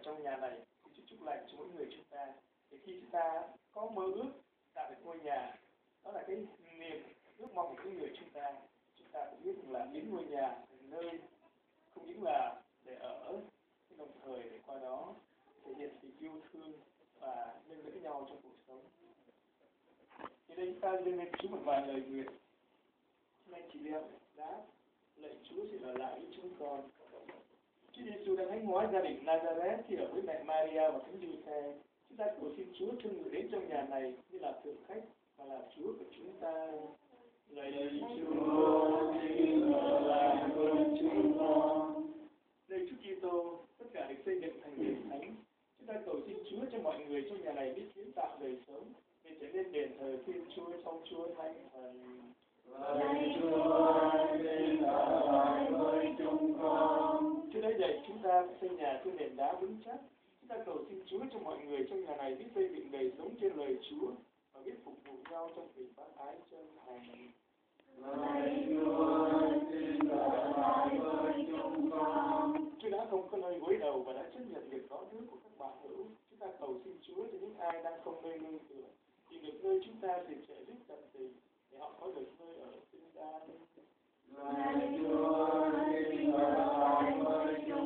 trong nhà này, Chúa chúc lành cho mỗi người chúng ta. Để khi chúng ta có mơ ước tạo được ngôi nhà, đó là cái niềm ước mong của những người chúng ta cũng biết là biến ngôi nhà thành nơi không những là để ở, đồng thời để qua đó thể hiện tình yêu thương và nâng đỡ nhau trong cuộc sống. Thì đây chúng ta dâng lên Chúa một vài lời nguyện. Hôm nay chị Liêm đã lạy Chúa sẽ ở lại với chúng con. Chúa Giêsu đã thánh hóa gia đình Nazareth khi ở với mẹ Maria và thánh Giuse. Chúng ta cầu xin Chúa cho người đến trong nhà này như là thượng khách và là Chúa của chúng ta. Lạy Chúa, xin ở lại với chúng con. Lạy Chúa Kitô, tất cả được xây dựng thành đền thánh. Chúng ta cầu xin Chúa cho mọi người trong nhà này biết kiến tạo đời sống để trở nên đền thờ Thiên Chúa trong Chúa Thánh Thần. Lạy Chúa, xin ở lại với chúng con. Chúa đã dạy chúng ta phải xây nhà trên nền đá vững chắc. Chúng ta cầu xin Chúa cho mọi người trong nhà này biết xây dựng đời sống trên lời Chúa và biết phục vụ nhau trong tình bác ái chân thành. Lạy Chúa, xin ở lại với chúng con. Chúa đã không có nơi gối đầu và đã chấp nhận việc rõ nước của các bạn hữu. Chúng ta cầu xin Chúa cho những ai đang không nơi nương tựa, thì được nơi chúng ta tìm trợ giúp tận tình để họ có được nơi ở xứng đáng. Lạy Chúa, xin ở lại với chúng